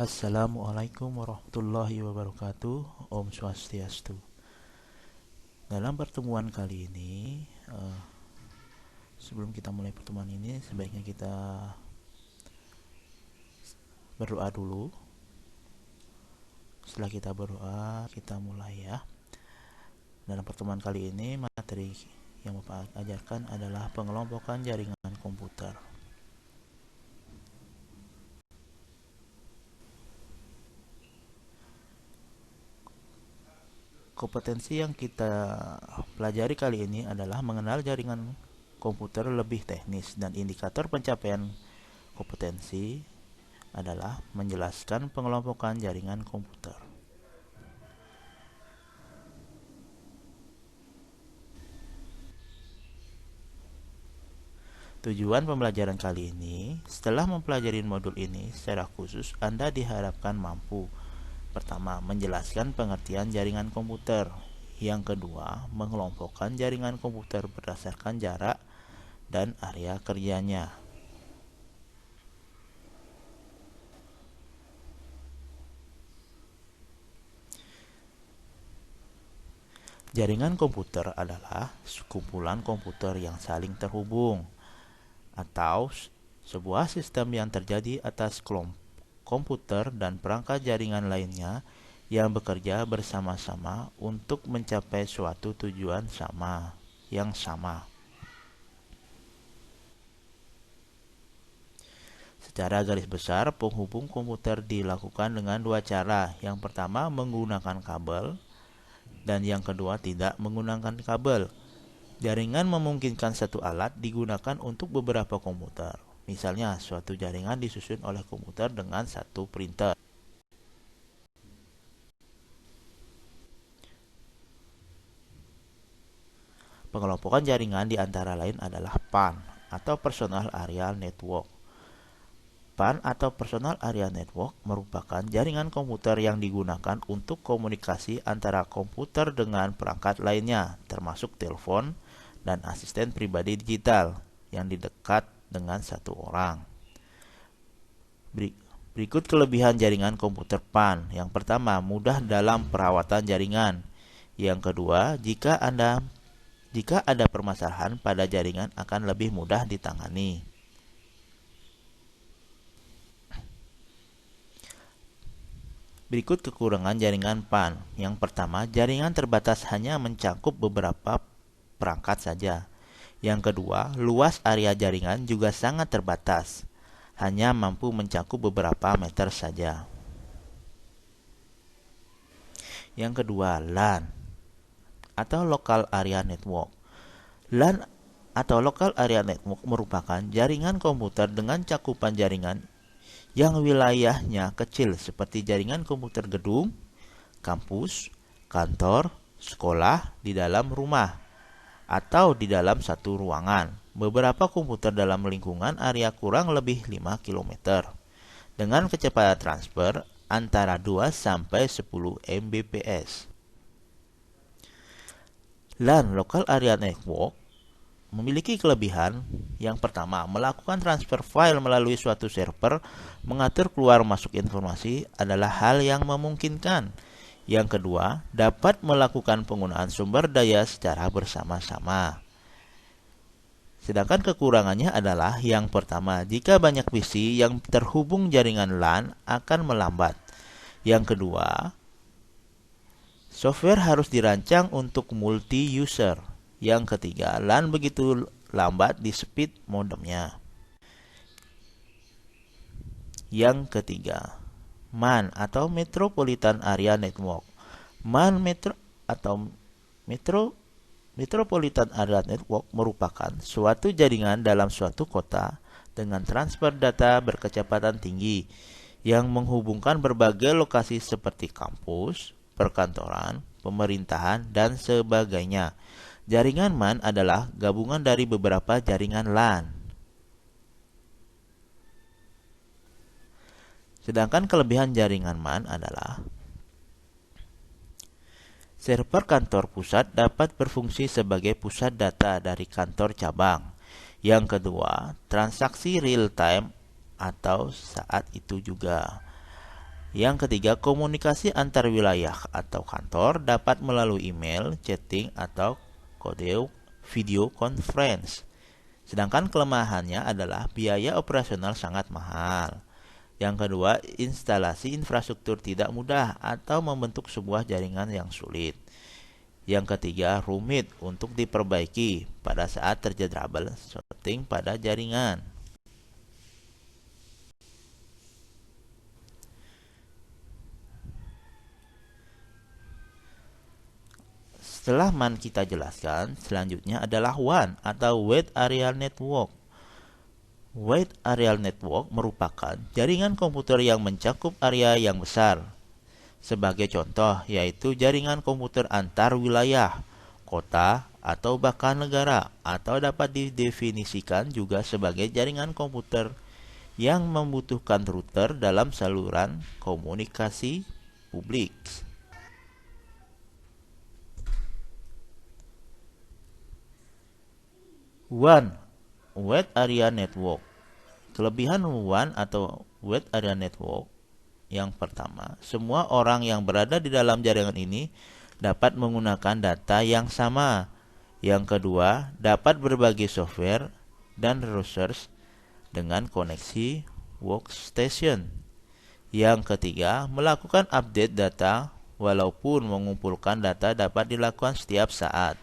Assalamualaikum warahmatullahi wabarakatuh. Om Swastiastu. Dalam pertemuan kali ini, sebelum kita mulai pertemuan ini, sebaiknya kita berdoa dulu. Setelah kita berdoa, kita mulai ya. Dalam pertemuan kali ini, materi yang Bapak ajarkan adalah pengelompokan jaringan komputer. Kompetensi yang kita pelajari kali ini adalah mengenal jaringan komputer lebih teknis, dan indikator pencapaian kompetensi adalah menjelaskan pengelompokan jaringan komputer. Tujuan pembelajaran kali ini, setelah mempelajari modul ini secara khusus, Anda diharapkan mampu: pertama, menjelaskan pengertian jaringan komputer. Yang kedua, mengelompokkan jaringan komputer berdasarkan jarak dan area kerjanya. Jaringan komputer adalah sekumpulan komputer yang saling terhubung, atau sebuah sistem yang terjadi atas komputer dan perangkat jaringan lainnya yang bekerja bersama-sama untuk mencapai suatu tujuan yang sama. Secara garis besar, penghubung komputer dilakukan dengan dua cara. Yang pertama menggunakan kabel, dan yang kedua tidak menggunakan kabel. Jaringan memungkinkan satu alat digunakan untuk beberapa komputer. Misalnya, suatu jaringan disusun oleh komputer dengan satu printer. Pengelompokan jaringan di antara lain adalah PAN atau Personal Area Network. PAN atau Personal Area Network merupakan jaringan komputer yang digunakan untuk komunikasi antara komputer dengan perangkat lainnya, termasuk telepon dan asisten pribadi digital yang didekat dengan satu orang. Berikut kelebihan jaringan komputer PAN. Yang pertama, mudah dalam perawatan jaringan. Yang kedua, jika ada permasalahan pada jaringan akan lebih mudah ditangani. Berikut kekurangan jaringan PAN. Yang pertama, jaringan terbatas, hanya mencakup beberapa perangkat saja. Yang kedua, luas area jaringan juga sangat terbatas, hanya mampu mencakup beberapa meter saja. Yang kedua, LAN atau Local Area Network. LAN atau Local Area Network merupakan jaringan komputer dengan cakupan jaringan yang wilayahnya kecil, seperti jaringan komputer gedung, kampus, kantor, sekolah, di dalam rumah, atau di dalam satu ruangan. Beberapa komputer dalam lingkungan area kurang lebih 5 km dengan kecepatan transfer antara 2 sampai 10 Mbps. LAN Local Area Network memiliki kelebihan. Yang pertama, melakukan transfer file melalui suatu server, mengatur keluar masuk informasi adalah hal yang memungkinkan. Yang kedua, dapat melakukan penggunaan sumber daya secara bersama-sama. Sedangkan kekurangannya adalah yang pertama, jika banyak PC yang terhubung jaringan LAN akan melambat. Yang kedua, software harus dirancang untuk multi-user. Yang ketiga, LAN begitu lambat di speed modemnya. Yang ketiga, MAN atau Metropolitan Area Network. MAN Metropolitan Area Network merupakan suatu jaringan dalam suatu kota dengan transfer data berkecepatan tinggi yang menghubungkan berbagai lokasi seperti kampus, perkantoran, pemerintahan, dan sebagainya. Jaringan MAN adalah gabungan dari beberapa jaringan LAN. Sedangkan kelebihan jaringan MAN adalah server kantor pusat dapat berfungsi sebagai pusat data dari kantor cabang. Yang kedua, transaksi real time atau saat itu juga. Yang ketiga, komunikasi antar wilayah atau kantor dapat melalui email, chatting, atau kode video conference. Sedangkan kelemahannya adalah biaya operasional sangat mahal. Yang kedua, instalasi infrastruktur tidak mudah atau membentuk sebuah jaringan yang sulit. Yang ketiga, rumit untuk diperbaiki pada saat terjadi troubleshooting pada jaringan. Setelah MAN kita jelaskan, selanjutnya adalah WAN atau Wide Area Network. Wide Area Network merupakan jaringan komputer yang mencakup area yang besar. Sebagai contoh, yaitu jaringan komputer antar wilayah, kota, atau bahkan negara, atau dapat didefinisikan juga sebagai jaringan komputer yang membutuhkan router dalam saluran komunikasi publik. WAN, Wide Area Network. Kelebihan WAN atau Wide Area Network yang pertama, semua orang yang berada di dalam jaringan ini dapat menggunakan data yang sama. Yang kedua, dapat berbagi software dan resource dengan koneksi workstation. Yang ketiga, melakukan update data walaupun mengumpulkan data dapat dilakukan setiap saat.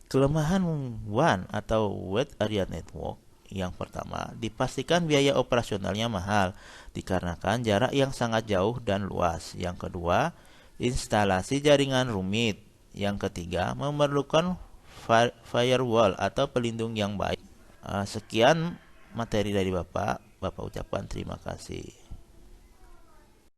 Kelemahan WAN atau Wide Area Network yang pertama, dipastikan biaya operasionalnya mahal dikarenakan jarak yang sangat jauh dan luas. Yang kedua, instalasi jaringan rumit. Yang ketiga, memerlukan firewall atau pelindung yang baik. Sekian materi dari Bapak. Bapak ucapkan terima kasih.